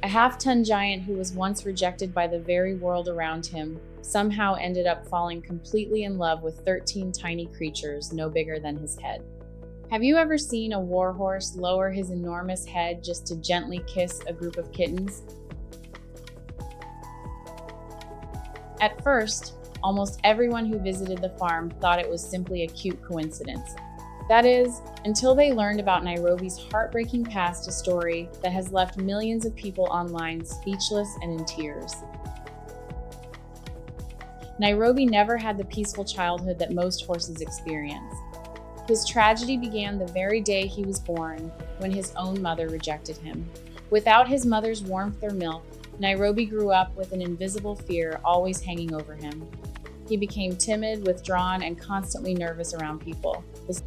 A half-ton giant who was once rejected by the very world around him somehow ended up falling completely in love with 13 tiny creatures no bigger than his head. Have you ever seen a warhorse lower his enormous head just to gently kiss a group of kittens? At first, almost everyone who visited the farm thought it was simply a cute coincidence. That is, until they learned about Nairobi's heartbreaking past, a story that has left millions of people online speechless and in tears. Nairobi never had the peaceful childhood that most horses experience. His tragedy began the very day he was born, when his own mother rejected him. Without his mother's warmth or milk, Nairobi grew up with an invisible fear always hanging over him. He became timid, withdrawn, and constantly nervous around people. The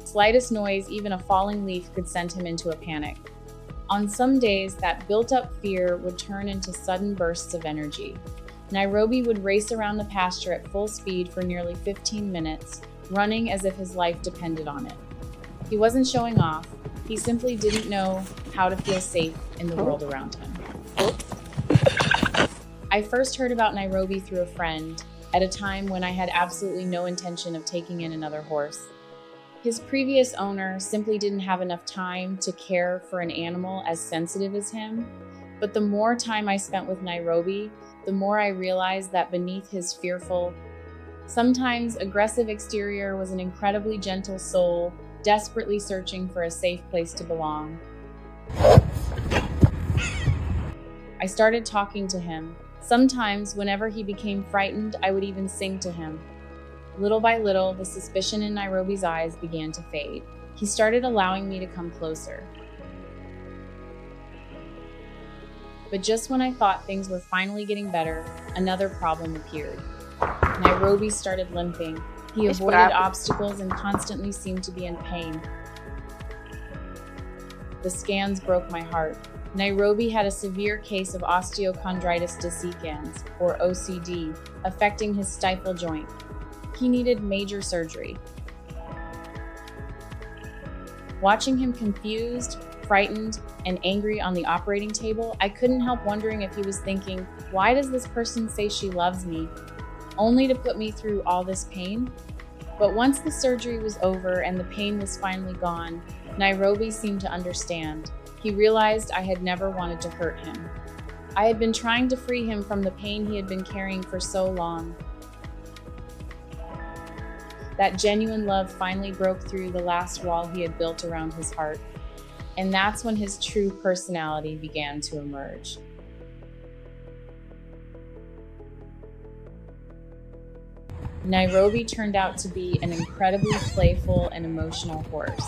slightest noise, even a falling leaf, could send him into a panic. On some days, that built-up fear would turn into sudden bursts of energy. Nairobi would race around the pasture at full speed for nearly 15 minutes, running as if his life depended on it. He wasn't showing off, he simply didn't know how to feel safe in the world around him. I first heard about Nairobi through a friend, at a time when I had absolutely no intention of taking in another horse. His previous owner simply didn't have enough time to care for an animal as sensitive as him, but the more time I spent with Nairobi, the more I realized that beneath his fearful, sometimes aggressive exterior was an incredibly gentle soul, desperately searching for a safe place to belong. I started talking to him. Sometimes, whenever he became frightened, I would even sing to him. Little by little, the suspicion in Nairobi's eyes began to fade. He started allowing me to come closer. But just when I thought things were finally getting better, another problem appeared. Nairobi started limping. He avoided obstacles and constantly seemed to be in pain. The scans broke my heart. Nairobi had a severe case of osteochondritis dissecans, or OCD, affecting his stifle joint. He needed major surgery. Watching him confused, frightened, and angry on the operating table, I couldn't help wondering if he was thinking, why does this person say she loves me, only to put me through all this pain? But once the surgery was over and the pain was finally gone, Nairobi seemed to understand. He realized I had never wanted to hurt him. I had been trying to free him from the pain he had been carrying for so long. That genuine love finally broke through the last wall he had built around his heart. And that's when his true personality began to emerge. Nairobi turned out to be an incredibly playful and emotional horse.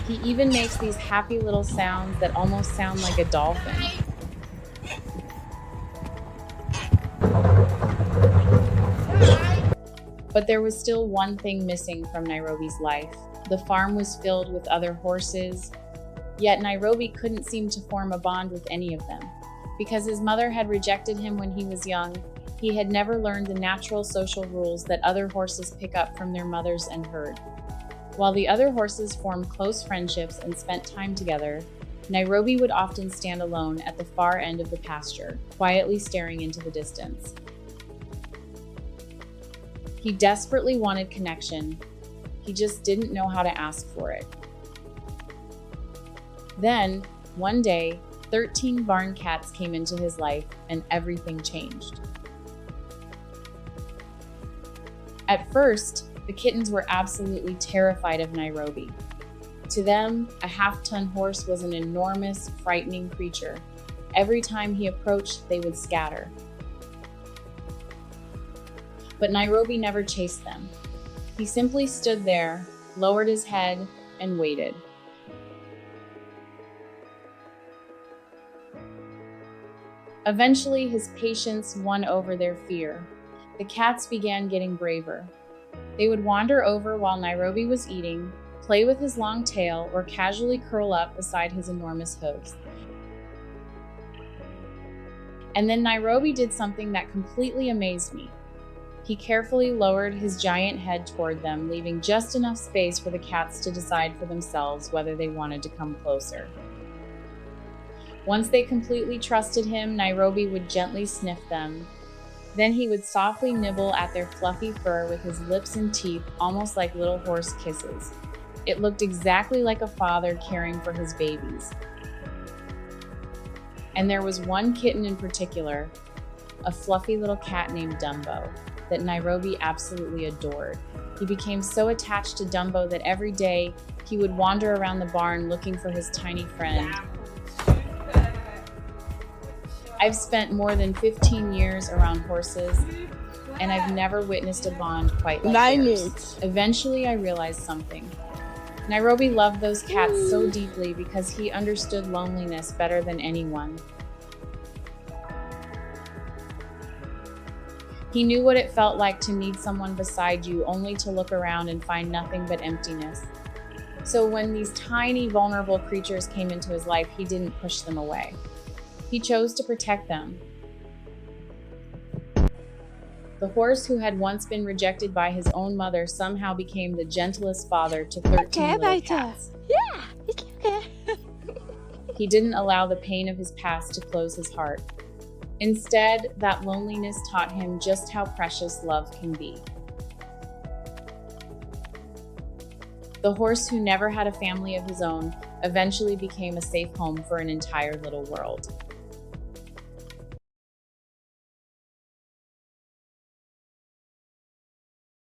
He even makes these happy little sounds that almost sound like a dolphin. But there was still one thing missing from Nairobi's life. The farm was filled with other horses, yet Nairobi couldn't seem to form a bond with any of them. Because his mother had rejected him when he was young, he had never learned the natural social rules that other horses pick up from their mothers and herd. While the other horses formed close friendships and spent time together, Nairobi would often stand alone at the far end of the pasture, quietly staring into the distance. He desperately wanted connection. He just didn't know how to ask for it. Then, one day, 13 barn cats came into his life and everything changed. At first, the kittens were absolutely terrified of Nairobi. To them, a half-ton horse was an enormous, frightening creature. Every time he approached, they would scatter. But Nairobi never chased them. He simply stood there, lowered his head, and waited. Eventually, his patience won over their fear. The cats began getting braver. They would wander over while Nairobi was eating, play with his long tail, or casually curl up beside his enormous hooves. And then Nairobi did something that completely amazed me. He carefully lowered his giant head toward them, leaving just enough space for the cats to decide for themselves whether they wanted to come closer. Once they completely trusted him, Nairobi would gently sniff them. Then he would softly nibble at their fluffy fur with his lips and teeth, almost like little horse kisses. It looked exactly like a father caring for his babies. And there was one kitten in particular, a fluffy little cat named Dumbo, that Nairobi absolutely adored. He became so attached to Dumbo that every day he would wander around the barn looking for his tiny friend. I've spent more than 15 years around horses, and I've never witnessed a bond quite like theirs. Eventually, I realized something. Nairobi loved those cats so deeply because he understood loneliness better than anyone. He knew what it felt like to need someone beside you, only to look around and find nothing but emptiness. So when these tiny, vulnerable creatures came into his life, he didn't push them away. He chose to protect them. The horse who had once been rejected by his own mother somehow became the gentlest father to 13 little cats. Yeah, it's okay. He didn't allow the pain of his past to close his heart. Instead, that loneliness taught him just how precious love can be. The horse who never had a family of his own eventually became a safe home for an entire little world.